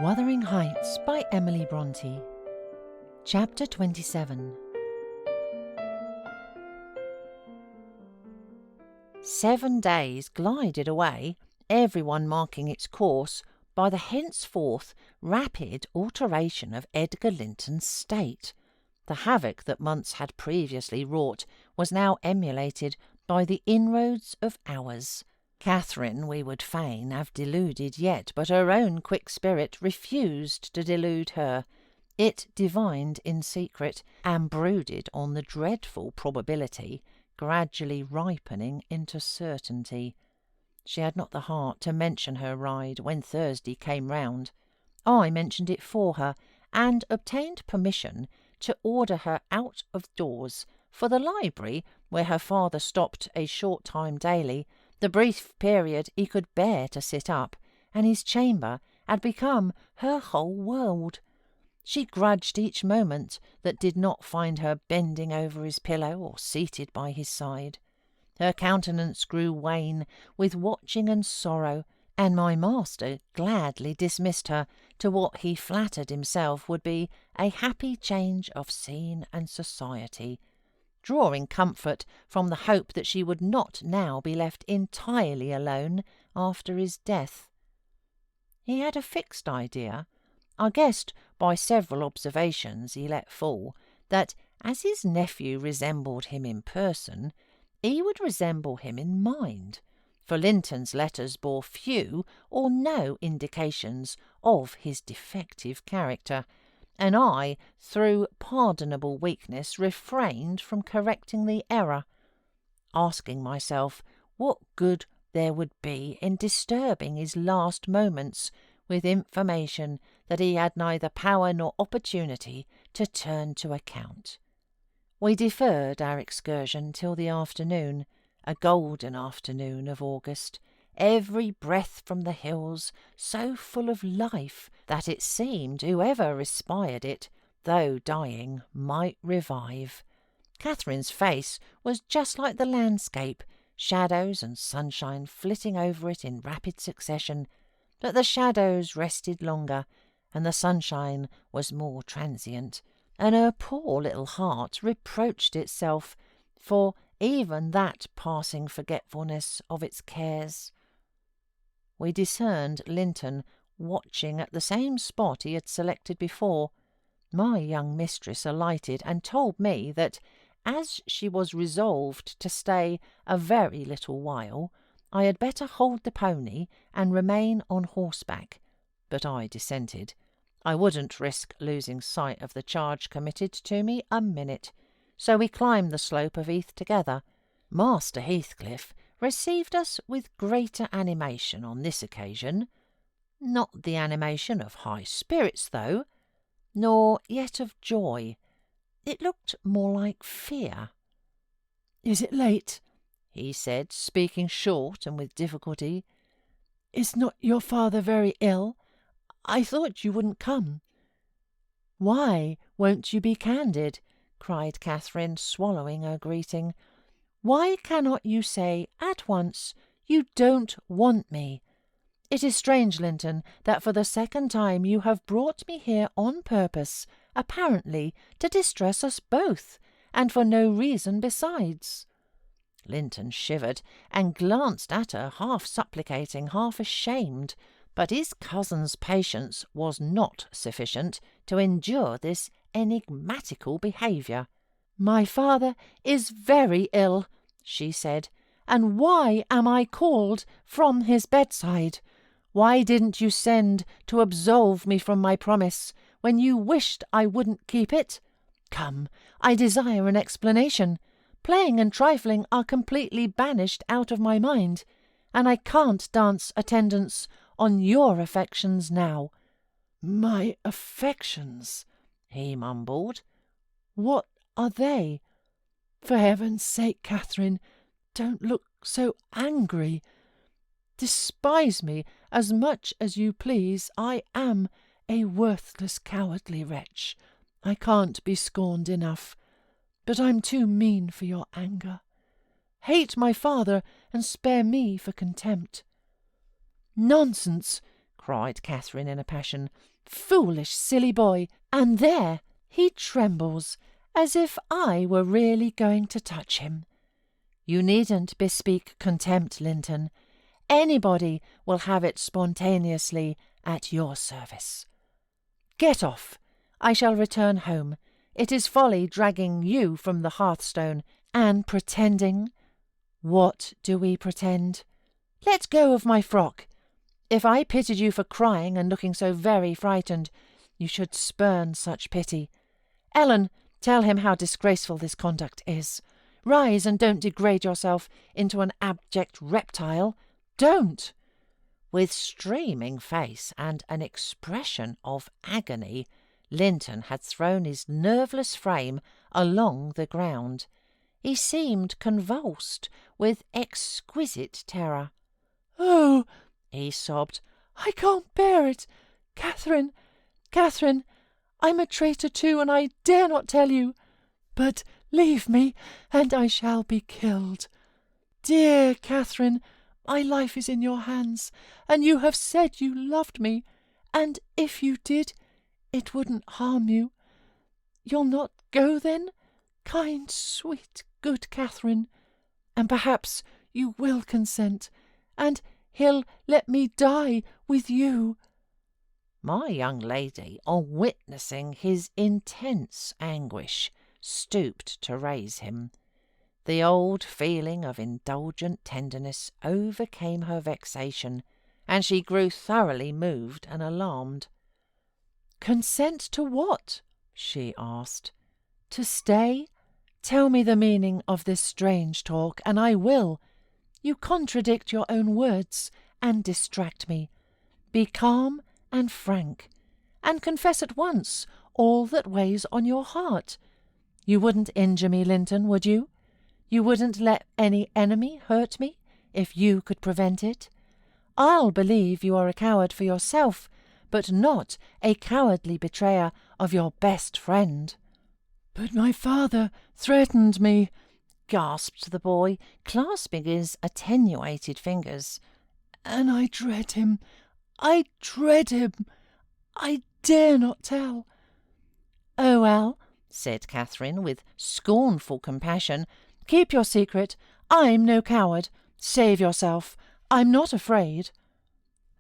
Wuthering Heights by Emily Bronte. Chapter 27. 7 days glided away, everyone marking its course by the henceforth rapid alteration of Edgar Linton's state. The havoc that months had previously wrought was now emulated by the inroads of hours. Catherine we would fain have deluded yet, but her own quick spirit refused to delude her. It divined in secret, and brooded on the dreadful probability, gradually ripening into certainty. She had not the heart to mention her ride when Thursday came round. I mentioned it for her, and obtained permission to order her out of doors, for the library, where her father stopped a short time daily, the brief period he could bear to sit up, and his chamber had become her whole world. She grudged each moment that did not find her bending over his pillow or seated by his side. Her countenance grew wan with watching and sorrow, and my master gladly dismissed her to what he flattered himself would be a happy change of scene and society, drawing comfort from the hope that she would not now be left entirely alone after his death. He had a fixed idea, I guessed by several observations he let fall, that as his nephew resembled him in person, he would resemble him in mind, for Linton's letters bore few or no indications of his defective character, and I, through pardonable weakness, refrained from correcting the error, asking myself what good there would be in disturbing his last moments with information that he had neither power nor opportunity to turn to account. We deferred our excursion till the afternoon, a golden afternoon of August, every breath from the hills so full of life that it seemed whoever respired it, though dying, might revive. Catherine's face was just like the landscape, shadows and sunshine flitting over it in rapid succession, but the shadows rested longer, and the sunshine was more transient, and her poor little heart reproached itself for even that passing forgetfulness of its cares. We discerned Linton watching at the same spot he had selected before. My young mistress alighted and told me that, as she was resolved to stay a very little while, I had better hold the pony and remain on horseback, but I dissented. I wouldn't risk losing sight of the charge committed to me a minute, so we climbed the slope of heath together. Master Heathcliff received us with greater animation on this occasion, not the animation of high spirits, though, nor yet of joy. It looked more like fear. "Is it late?" he said, speaking short and with difficulty. "Is not your father very ill? I thought you wouldn't come." "Why won't you be candid?" cried Catherine, swallowing her greeting. "Why cannot you say at once you don't want me? It is strange, Linton, that for the second time you have brought me here on purpose, apparently to distress us both, and for no reason besides." Linton shivered, and glanced at her, half supplicating, half ashamed, but his cousin's patience was not sufficient to endure this enigmatical behaviour. "My father is very ill," she said, "and why am I called from his bedside? Why didn't you send to absolve me from my promise, when you wished I wouldn't keep it? Come, I desire an explanation. Playing and trifling are completely banished out of my mind, and I can't dance attendance on your affections now." "My affections?" he mumbled. "What are they? For heaven's sake, Catherine, don't look so angry. Despise me as much as you please. I am a worthless, cowardly wretch. I can't be scorned enough, but I'm too mean for your anger. Hate my father and spare me for contempt." "Nonsense!" cried Catherine in a passion. "Foolish, silly boy! And there he trembles, as if I were really going to touch him. You needn't bespeak contempt, Linton. Anybody will have it spontaneously at your service. Get off. I shall return home. It is folly dragging you from the hearthstone and pretending. What do we pretend? Let go of my frock. If I pitied you for crying and looking so very frightened, you should spurn such pity. Ellen, tell him how disgraceful this conduct is. Rise and don't degrade yourself into an abject reptile. Don't!" With streaming face and an expression of agony, Linton had thrown his nerveless frame along the ground. He seemed convulsed with exquisite terror. "Oh," he sobbed, "I can't bear it! Catherine, Catherine, I'm a traitor too, and I dare not tell you. But leave me, and I shall be killed. Dear Catherine, my life is in your hands, and you have said you loved me, and if you did, it wouldn't harm you. You'll not go then, kind, sweet, good Catherine? And perhaps you will consent, and he'll let me die with you." My young lady, on witnessing his intense anguish, stooped to raise him. The old feeling of indulgent tenderness overcame her vexation, and she grew thoroughly moved and alarmed. "Consent to what?" she asked. "To stay? Tell me the meaning of this strange talk, and I will. You contradict your own words and distract me. Be calm and frank, and confess at once all that weighs on your heart. You wouldn't injure me, Linton, would you? You wouldn't let any enemy hurt me, if you could prevent it? I'll believe you are a coward for yourself, but not a cowardly betrayer of your best friend." "But my father threatened me," gasped the boy, clasping his attenuated fingers. "And I dread him. I dread him. I dare not tell." "Oh, well," said Catherine, with scornful compassion, "keep your secret. I'm no coward. Save yourself. I'm not afraid."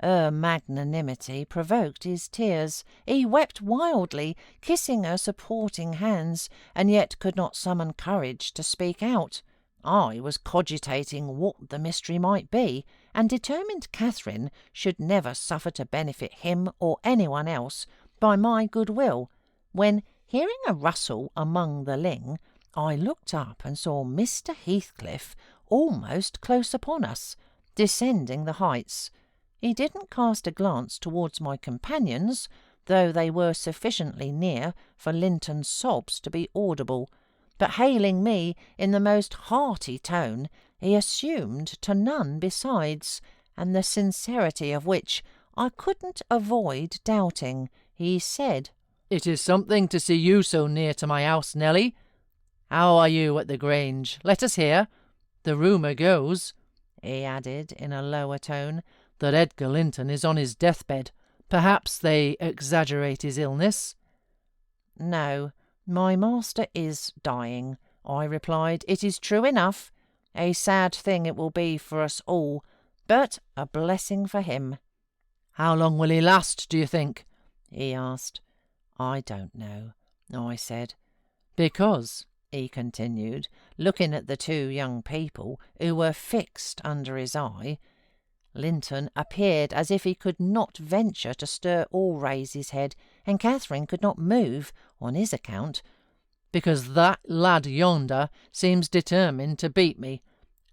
Her magnanimity provoked his tears. He wept wildly, kissing her supporting hands, and yet could not summon courage to speak out. I was cogitating what the mystery might be, and determined Catherine should never suffer to benefit him or anyone else by my goodwill, when, hearing a rustle among the ling, I looked up and saw Mr. Heathcliff almost close upon us, descending the heights. He didn't cast a glance towards my companions, though they were sufficiently near for Linton's sobs to be audible, but hailing me in the most hearty tone, he assumed to none besides, and the sincerity of which I couldn't avoid doubting. He said, "It is something to see you so near to my house, Nelly. How are you at the Grange? Let us hear. The rumour goes," he added in a lower tone, "that Edgar Linton is on his deathbed. Perhaps they exaggerate his illness." "No, my master is dying," I replied. "It is true enough. A sad thing it will be for us all, but a blessing for him." "How long will he last, do you think?" he asked. "I don't know," I said. "Because," he continued, looking at the two young people who were fixed under his eye, Linton appeared as if he could not venture to stir or raise his head, and Catherine could not move on his account. "Because that lad yonder seems determined to beat me,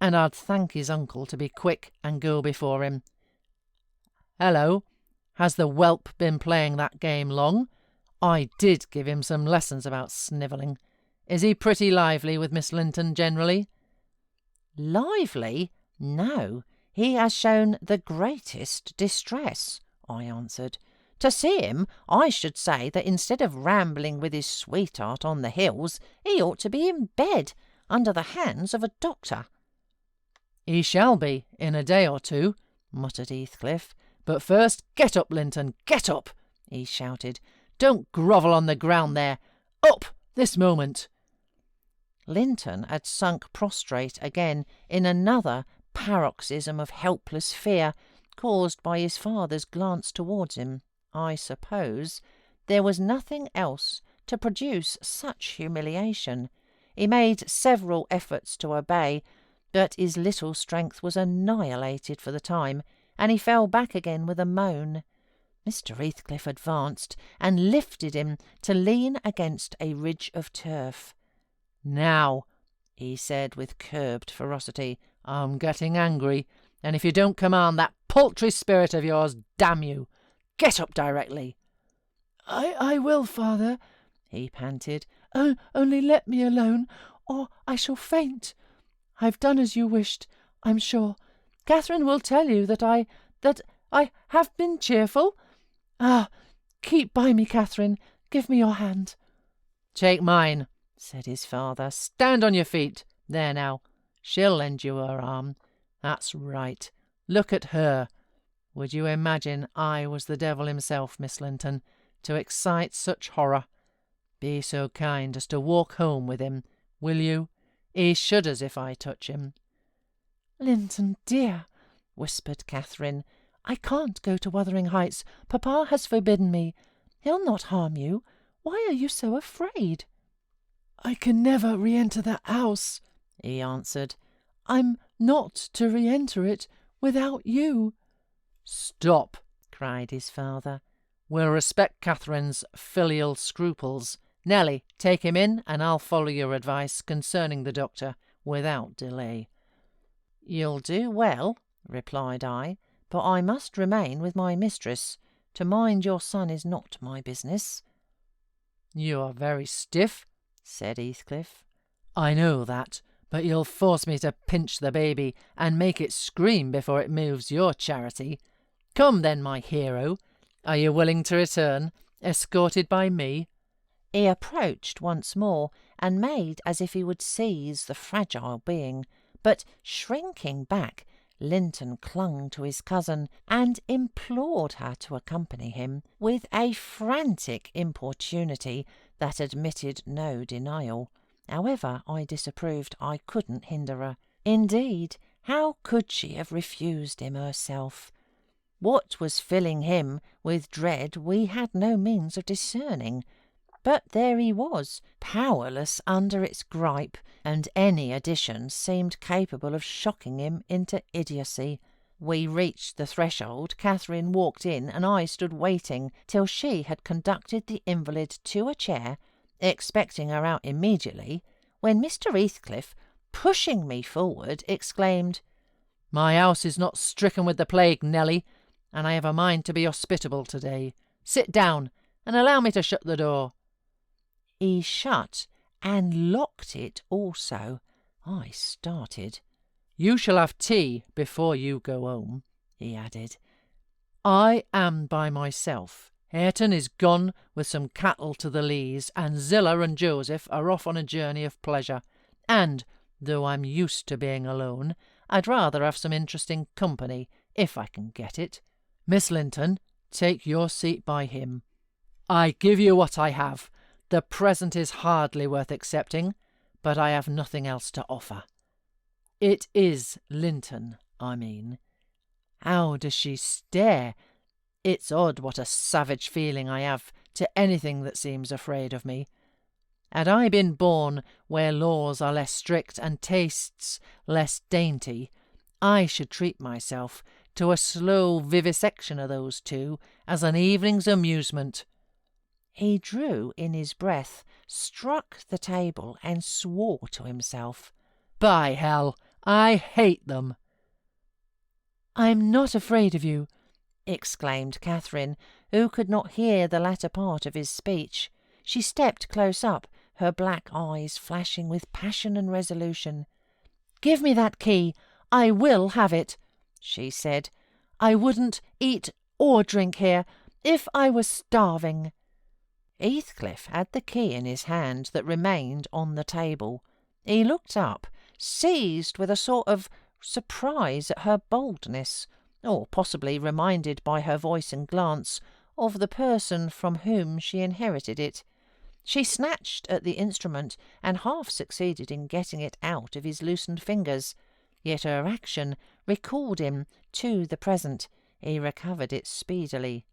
and I'd thank his uncle to be quick and go before him. Hello, has the whelp been playing that game long? I did give him some lessons about snivelling. Is he pretty lively with Miss Linton generally?" "Lively? No. He has shown the greatest distress," I answered. "To see him, I should say that instead of rambling with his sweetheart on the hills, he ought to be in bed, under the hands of a doctor." "He shall be in a day or two," muttered Heathcliff, But first, get up, Linton, get up, he shouted. Don't grovel on the ground there. Up, this moment. Linton had sunk prostrate again in another paroxysm of helpless fear, caused by his father's glance towards him. I suppose there was nothing else to produce such humiliation. He made several efforts to obey, but his little strength was annihilated for the time, and he fell back again with a moan. Mr. Heathcliff advanced and lifted him to lean against a ridge of turf. "Now," he said with curbed ferocity, "I'm getting angry, and if you don't command that paltry spirit of yours, damn you, get up directly." I will, father," he panted. Only let me alone, or I shall faint. I've done as you wished, I'm sure. Catherine will tell you that I have been cheerful. Ah, keep by me, Catherine. Give me your hand." "Take mine," said his father. "Stand on your feet. There now. She'll lend you her arm. That's right. Look at her. Would you imagine I was the devil himself, Miss Linton, to excite such horror? Be so kind as to walk home with him, will you? He shudders if I touch him." "Linton, dear," whispered Catherine, "I can't go to Wuthering Heights. Papa has forbidden me. He'll not harm you. Why are you so afraid?" "I can never re-enter that house," he answered. "I'm not to re-enter it without you." "Stop," cried his father. "We'll respect Catherine's filial scruples. Nelly, take him in, and I'll follow your advice concerning the doctor without delay." "You'll do well," replied I, "but I must remain with my mistress. To mind your son is not my business." "You are very stiff," said Heathcliff. "I know that, but you'll force me to pinch the baby and make it scream before it moves your charity. Come then, my hero. Are you willing to return, escorted by me?" He approached once more, and made as if he would seize the fragile being, but shrinking back, Linton clung to his cousin and implored her to accompany him with a frantic importunity that admitted no denial. However I disapproved, I couldn't hinder her. Indeed, how could she have refused him herself? What was filling him with dread we had no means of discerning, but there he was, powerless under its gripe, and any addition seemed capable of shocking him into idiocy. We reached the threshold, Catherine walked in, and I stood waiting till she had conducted the invalid to a chair, expecting her out immediately, when Mr. Heathcliff, pushing me forward, exclaimed, "My house is not stricken with the plague, Nelly, and I have a mind to be hospitable to-day. Sit down, and allow me to shut the door." He shut and locked it also. I started. "You shall have tea before you go home," he added. "I am by myself. Hareton is gone with some cattle to the Leas, and Zillah and Joseph are off on a journey of pleasure, and, though I'm used to being alone, I'd rather have some interesting company, if I can get it. Miss Linton, take your seat by him. I give you what I have. The present is hardly worth accepting, but I have nothing else to offer. It is Linton, I mean. How does she stare? It's odd what a savage feeling I have to anything that seems afraid of me. Had I been born where laws are less strict and tastes less dainty, I should treat myself to a slow vivisection of those two as an evening's amusement." He drew in his breath, struck the table, and swore to himself. "By hell, I hate them." "I'm not afraid of you," exclaimed Catherine, who could not hear the latter part of his speech. She stepped close up, her black eyes flashing with passion and resolution. "Give me that key. I will have it," she said. "I wouldn't eat or drink here if I was starving." Heathcliff had the key in his hand that remained on the table. He looked up, seized with a sort of surprise at her boldness. or possibly reminded by her voice and glance of the person from whom she inherited it. She snatched at the instrument and half succeeded in getting it out of his loosened fingers, yet her action recalled him to the present. He recovered it speedily.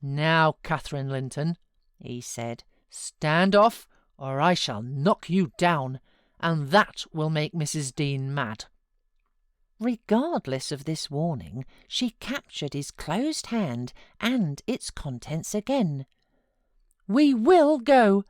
"Now, Catherine Linton," he said, "stand off, or I shall knock you down, and that will make Mrs. Dean mad." Regardless of this warning, she captured his closed hand and its contents again. "We will go,"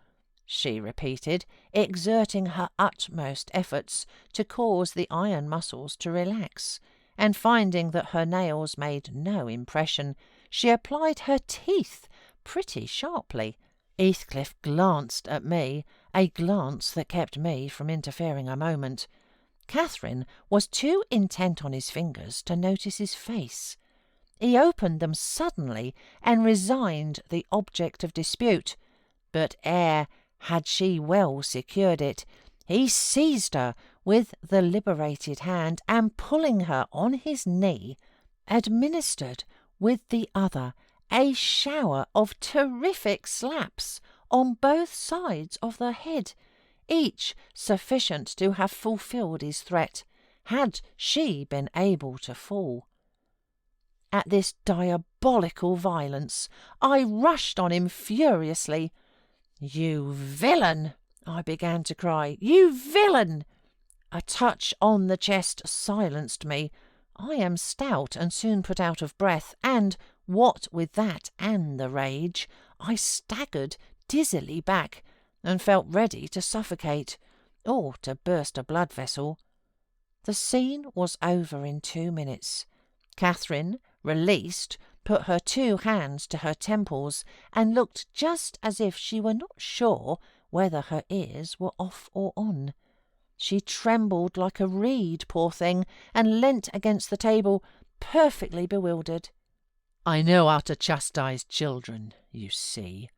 she repeated, exerting her utmost efforts to cause the iron muscles to relax, and finding that her nails made no impression, she applied her teeth pretty sharply. Heathcliff glanced at me, a glance that kept me from interfering a moment. Catherine was too intent on his fingers to notice his face. He opened them suddenly and resigned the object of dispute, but ere had she well secured it, he seized her with the liberated hand and, pulling her on his knee, administered with the other a shower of terrific slaps on both sides of the head, each sufficient to have fulfilled his threat, had she been able to fall. At this diabolical violence, I rushed on him furiously. "You villain!" I began to cry. "You villain!" A touch on the chest silenced me. I am stout and soon put out of breath, and, what with that and the rage, I staggered dizzily back, and felt ready to suffocate, or to burst a blood vessel. The scene was over in 2 minutes. Catherine, released, put her 2 hands to her temples, and looked just as if she were not sure whether her ears were off or on. She trembled like a reed, poor thing, and leant against the table, perfectly bewildered. "I know how to chastise children, you see,"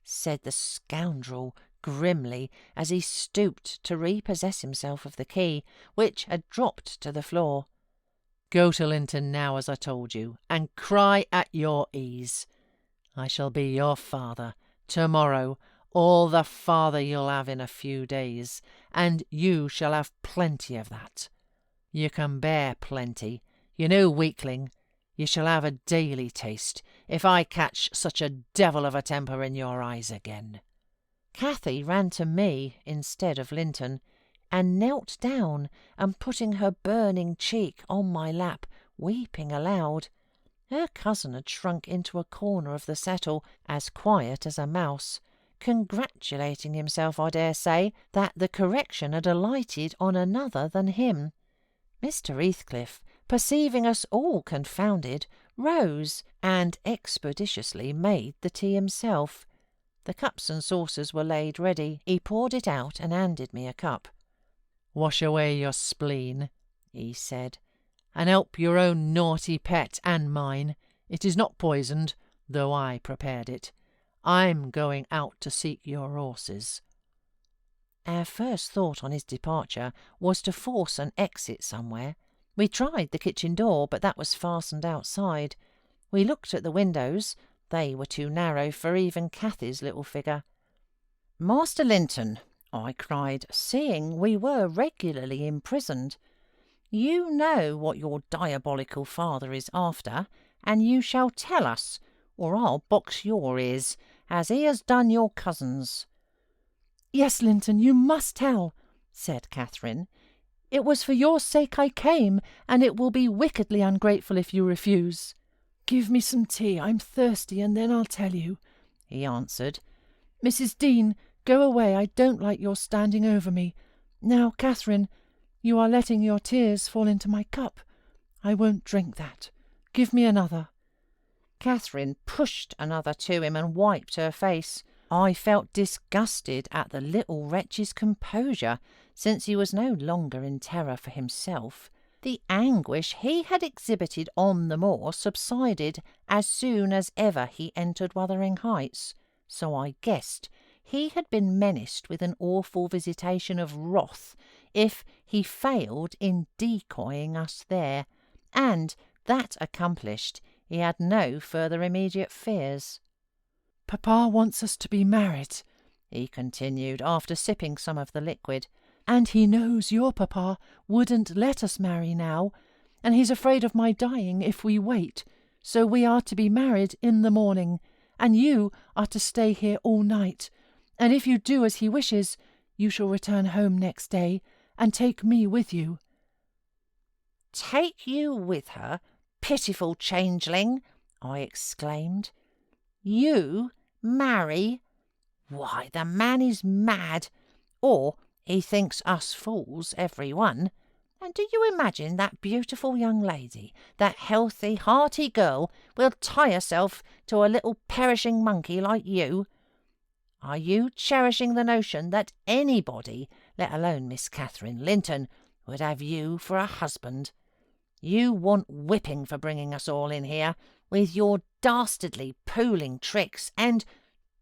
said the scoundrel grimly as he stooped to repossess himself of the key, which had dropped to the floor. "Go to Linton now, as I told you, and cry at your ease. I shall be your father to-morrow, all the father you'll have in a few days, and you shall have plenty of that. You can bear plenty, you know, weakling. You shall have a daily taste, if I catch such a devil of a temper in your eyes again." Cathy ran to me instead of Linton, and knelt down, and putting her burning cheek on my lap, weeping aloud. Her cousin had shrunk into a corner of the settle, as quiet as a mouse, congratulating himself, I dare say, that the correction had alighted on another than him. Mr. Heathcliff, perceiving us all confounded, rose and expeditiously made the tea himself. The cups and saucers were laid ready. He poured it out and handed me a cup. "Wash away your spleen," he said, "and help your own naughty pet and mine. It is not poisoned, though I prepared it. I'm going out to seek your horses." Our first thought on his departure was to force an exit somewhere. We tried the kitchen door, but that was fastened outside. We looked at the windows. They were too narrow for even Cathy's little figure. "Master Linton," I cried, seeing we were regularly imprisoned, "you know what your diabolical father is after, and you shall tell us, or I'll box your ears, as he has done your cousin's." "Yes, Linton, you must tell," said Catherine. "It was for your sake I came, and it will be wickedly ungrateful if you refuse." "Give me some tea, I'm thirsty, and then I'll tell you," he answered. "Mrs. Dean, go away, I don't like your standing over me. Now, Catherine, you are letting your tears fall into my cup. I won't drink that. Give me another." Catherine pushed another to him and wiped her face. I felt disgusted at the little wretch's composure, since he was no longer in terror for himself. The anguish he had exhibited on the moor subsided as soon as ever he entered Wuthering Heights, so I guessed he had been menaced with an awful visitation of wrath if he failed in decoying us there, and That accomplished, he had no further immediate fears. "Papa wants us to be married," he continued, after sipping some of the liquid, "and he knows your papa wouldn't let us marry now, and he's afraid of my dying if we wait, so we are to be married in the morning, and you are to stay here all night, and if you do as he wishes, you shall return home next day, and take me with you." "Take you with her, pitiful changeling!" I exclaimed. "You marry? Why, the man is mad, or he thinks us fools, every one. And do you imagine that beautiful young lady, that healthy, hearty girl, will tie herself to a little perishing monkey like you? Are you cherishing the notion that anybody, let alone Miss Catherine Linton, would have you for a husband? You want whipping for bringing us all in here, with your dastardly pooling tricks, and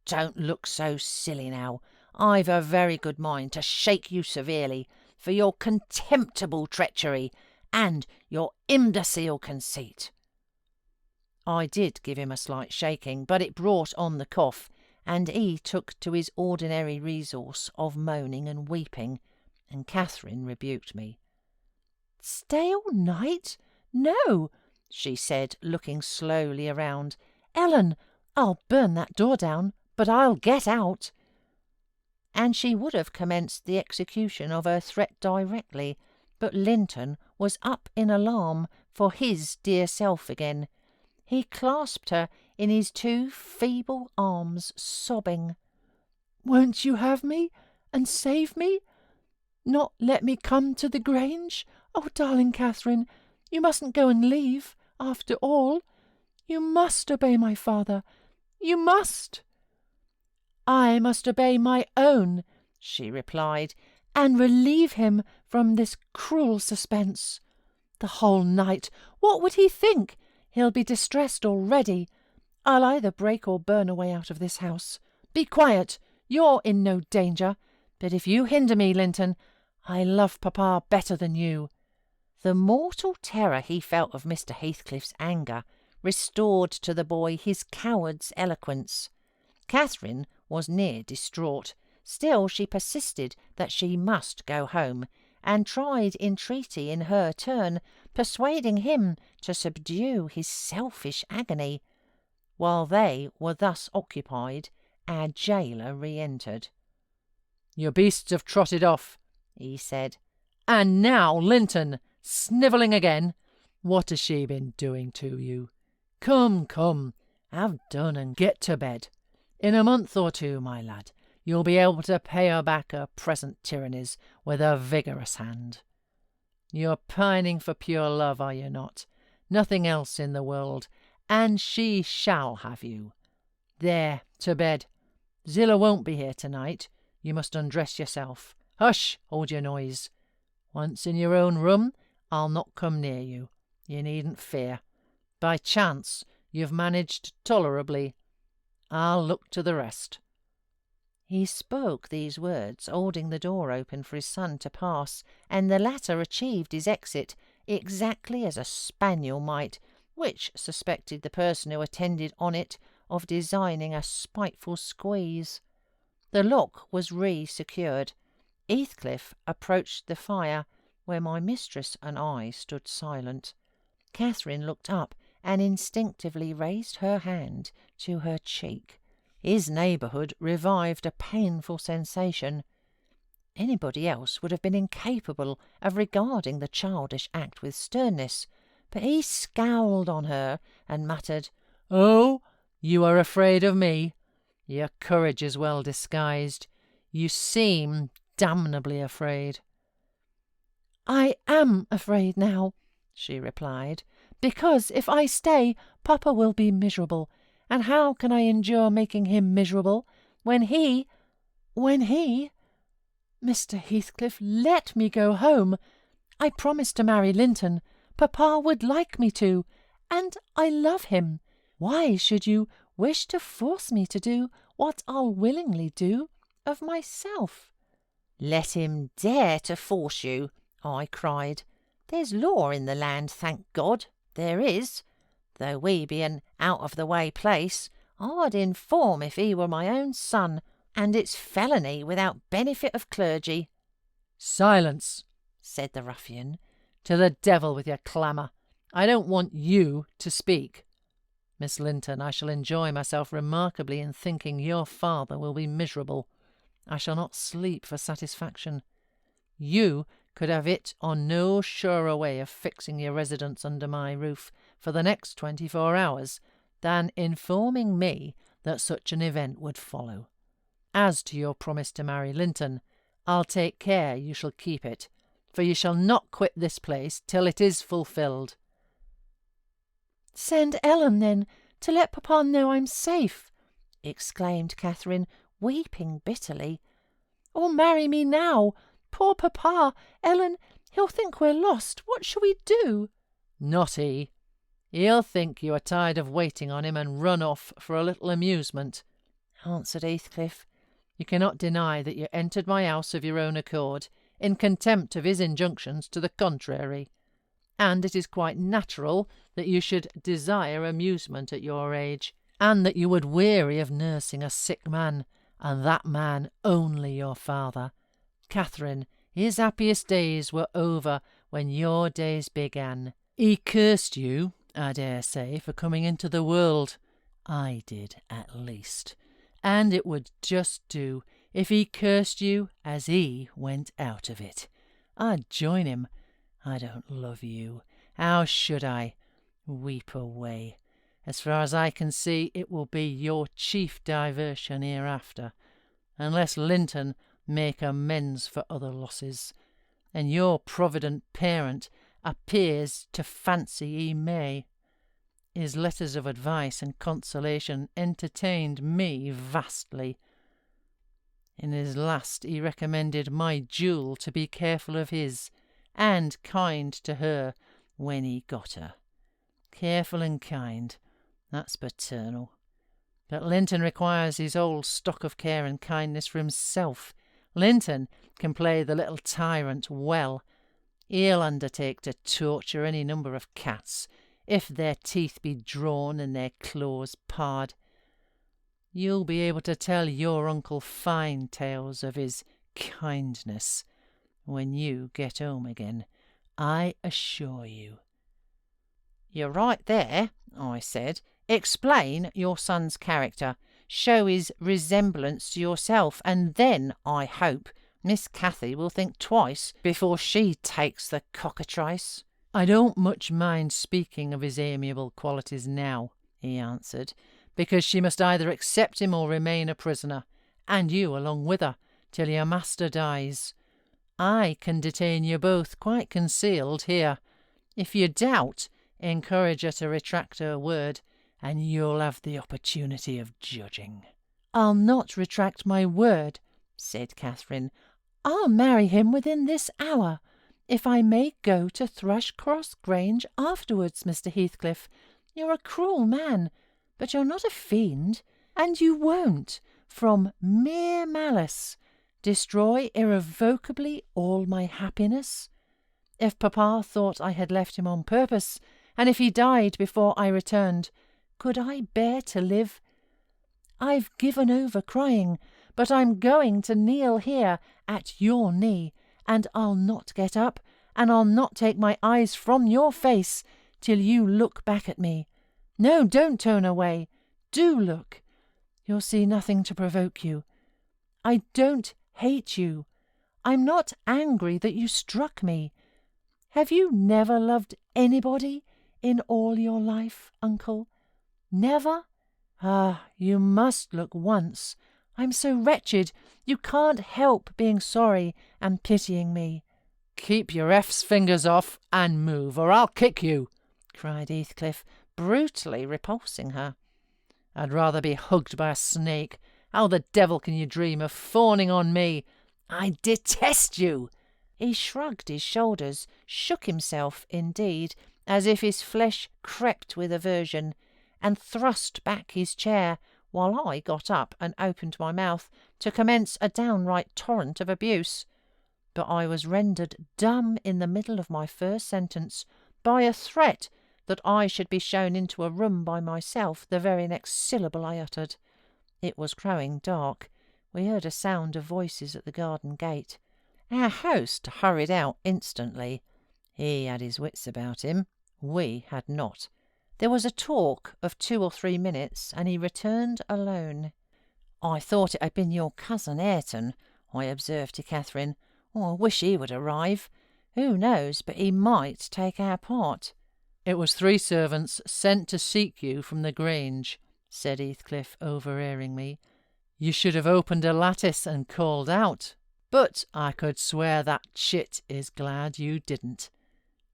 don't look so silly now. I've a very good mind to shake you severely for your contemptible treachery and your imbecile conceit." I did give him a slight shaking, but it brought on the cough, and he took to his ordinary resource of moaning and weeping, and Catherine rebuked me. "Stay all night? No," she said, looking slowly around. "Ellen, I'll burn that door down, but I'll get out." And she would have commenced the execution of her threat directly, but Linton was up in alarm for his dear self again. He clasped her in his two feeble arms, sobbing. "Won't you have me, and save me? Not let me come to the Grange? Oh, darling Catherine, you mustn't go and leave, after all. You must obey my father. You must." "I must obey my own," she replied, "and relieve him from this cruel suspense. The whole night, what would he think? He'll be distressed already. I'll either break or burn a way out of this house. Be quiet, you're in no danger, but if you hinder me, Linton, I love papa better than you." The mortal terror he felt of Mr. Heathcliff's anger restored to the boy his coward's eloquence. Catherine was near distraught. Still she persisted that she must go home, and tried entreaty in her turn, persuading him to subdue his selfish agony. While they were thus occupied, our gaoler re-entered. "Your beasts have trotted off," he said. "And now, Linton, snivelling again. What has she been doing to you? Come, come, have done and get to bed. In a month or two, my lad, you'll be able to pay her back her present tyrannies with a vigorous hand. You're pining for pure love, are you not? Nothing else in the world, and she shall have you. There, to bed. Zillah won't be here tonight. You must undress yourself. Hush, hold your noise. Once in your own room, I'll not come near you. You needn't fear. By chance, you've managed tolerably. I'll look to the rest." He spoke these words, holding the door open for his son to pass, and the latter achieved his exit exactly as a spaniel might, which suspected the person who attended on it of designing a spiteful squeeze. The lock was re-secured. Heathcliff approached the fire, where my mistress and I stood silent. Catherine looked up and instinctively raised her hand to her cheek. His neighbourhood revived a painful sensation. Anybody else would have been incapable of regarding the childish act with sternness, but he scowled on her and muttered, "Oh, you are afraid of me? Your courage is well disguised. You seem damnably afraid." "I am afraid now," she replied, "because if I stay, papa will be miserable, and how can I endure making him miserable when he... Mr. Heathcliff, let me go home. I promised to marry Linton. Papa would like me to, and I love him. Why should you wish to force me to do what I'll willingly do of myself?" "Let him dare to force you," I cried. "There's law in the land, thank God. there is, though we be an out-of-the-way place, I'd inform if he were my own son, and it's felony without benefit of clergy." "Silence," said the ruffian. "To the devil with your clamour. I don't want you to speak. Miss Linton, I shall enjoy myself remarkably in thinking your father will be miserable. I shall not sleep for satisfaction. You could have it on no surer way of fixing your residence under my roof for the next 24 hours than informing me that such an event would follow. As to your promise to marry Linton, I'll take care you shall keep it, for you shall not quit this place till it is fulfilled." "Send Ellen, then, to let Papa know I'm safe," exclaimed Catherine, weeping bitterly. "Or marry me now. Poor Papa! Ellen, he'll think we're lost. What shall we do?" "Not he. He'll think you are tired of waiting on him and run off for a little amusement," answered Heathcliff. "You cannot deny that you entered my house of your own accord, in contempt of his injunctions to the contrary, and it is quite natural that you should desire amusement at your age, and that you would weary of nursing a sick man, and that man only your father. Catherine, his happiest days were over when your days began. He cursed you, I dare say, for coming into the world. I did, at least. And it would just do if he cursed you as he went out of it. I'd join him. I don't love you. How should I? Weep away. As far as I can see, it will be your chief diversion hereafter, unless Linton make amends for other losses, and your provident parent appears to fancy he may. His letters of advice and consolation entertained me vastly. In his last he recommended my jewel to be careful of his, and kind to her when he got her. Careful and kind, that's paternal. But Linton requires his whole stock of care and kindness for himself. Linton can play the little tyrant well. He'll undertake to torture any number of cats, if their teeth be drawn and their claws pared. You'll be able to tell your uncle fine tales of his kindness when you get home again, I assure you." "You're right there," I said. "Explain your son's character. Show his resemblance to yourself, and then, I hope, Miss Cathy will think twice before she takes the cockatrice." "I don't much mind speaking of his amiable qualities now," he answered, "because she must either accept him or remain a prisoner, and you along with her, till your master dies. I can detain you both quite concealed here. If you doubt, encourage her to retract her word, and you'll have the opportunity of judging." "I'll not retract my word," said Catherine. "I'll marry him within this hour, if I may go to Thrushcross Grange afterwards. Mr. Heathcliff, you're a cruel man, but you're not a fiend, and you won't, from mere malice, destroy irrevocably all my happiness. If Papa thought I had left him on purpose, and if he died before I returned, could I bear to live? I've given over crying, but I'm going to kneel here at your knee, and I'll not get up, and I'll not take my eyes from your face till you look back at me. No, don't turn away. Do look. You'll see nothing to provoke you. I don't hate you. I'm not angry that you struck me. Have you never loved anybody in all your life, uncle? Never? Ah, you must look once. I'm so wretched, you can't help being sorry and pitying me." "Keep your F's fingers off and move, or I'll kick you," cried Heathcliff, brutally repulsing her. "I'd rather be hugged by a snake. How the devil can you dream of fawning on me? I detest you." He shrugged his shoulders, shook himself, indeed, as if his flesh crept with aversion, and thrust back his chair, while I got up and opened my mouth to commence a downright torrent of abuse. But I was rendered dumb in the middle of my first sentence by a threat that I should be shown into a room by myself the very next syllable I uttered. It was growing dark. We heard a sound of voices at the garden gate. Our host hurried out instantly. He had his wits about him. We had not. There was a talk of 2 or 3 minutes, and he returned alone. "I thought it had been your cousin Ayrton," I observed to Catherine. "I wish he would arrive. Who knows but he might take our part?" "It was 3 servants sent to seek you from the Grange," said Heathcliff, overhearing me. "You should have opened a lattice and called out. But I could swear that chit is glad you didn't.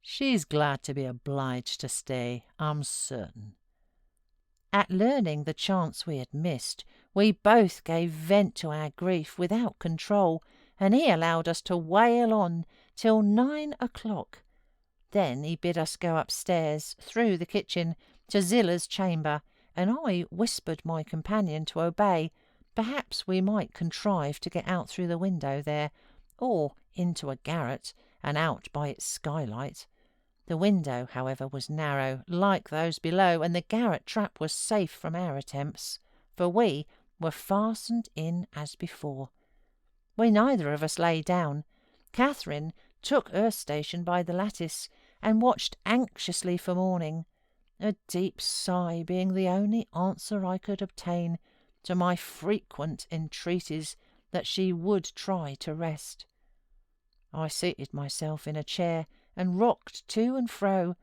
She's glad to be obliged to stay, I'm certain." At learning the chance we had missed, we both gave vent to our grief without control, and he allowed us to wail on till 9 o'clock. Then he bid us go upstairs, through the kitchen, to Zilla's chamber, and I whispered my companion to obey. Perhaps we might contrive to get out through the window there, or into a garret, and out by its skylight. The window, however, was narrow, like those below, and the garret trap was safe from our attempts, for we were fastened in as before. We neither of us lay down. Catherine took her station by the lattice, and watched anxiously for morning, a deep sigh being the only answer I could obtain to my frequent entreaties that she would try to rest. I seated myself in a chair and rocked to and fro,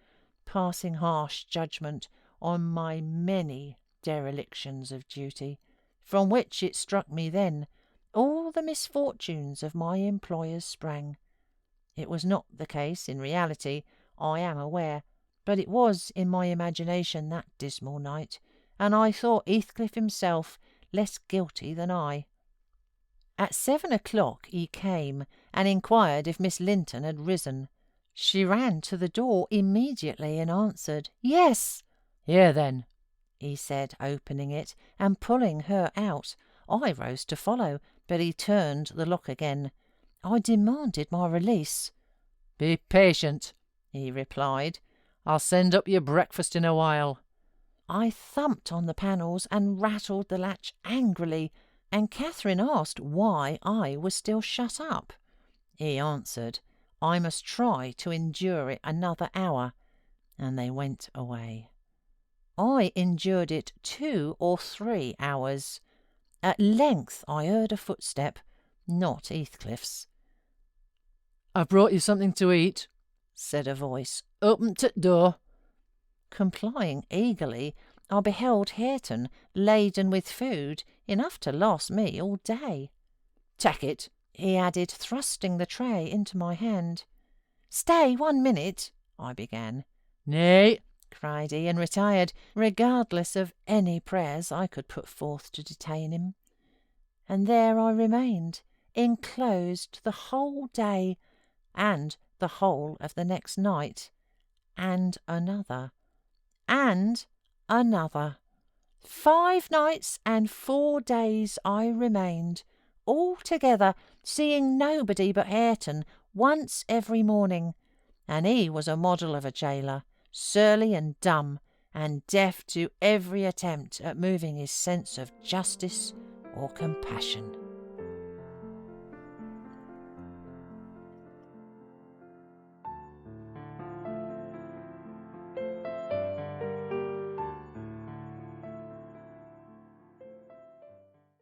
passing harsh judgment on my many derelictions of duty, from which it struck me then all the misfortunes of my employers sprang. It was not the case in reality, I am aware, but it was in my imagination that dismal night, and I thought Heathcliff himself less guilty than I. At 7 o'clock he came, and inquired if Miss Linton had risen. She ran to the door immediately and answered, "Yes." "Here, then," he said, opening it and pulling her out. I rose to follow, but he turned the lock again. I demanded my release. "Be patient," he replied. "I'll send up your breakfast in a while." I thumped on the panels and rattled the latch angrily, and Catherine asked why I was still shut up. He answered I must try to endure it another hour, and they went away. I endured it 2 or 3 hours. At length I heard a footstep, not Heathcliff's. "I've brought you something to eat," said a voice. "Open t' door." Complying eagerly, I beheld Hareton laden with food, enough to last me all day. "Take it," he added, thrusting the tray into my hand. "Stay 1 minute," I began. "Nay," cried he, and retired, regardless of any prayers I could put forth to detain him. And there I remained, enclosed the whole day, and the whole of the next night, and another, and another. 5 nights and 4 days I remained, altogether seeing nobody but Hareton once every morning, and he was a model of a jailer, surly and dumb, and deaf to every attempt at moving his sense of justice or compassion.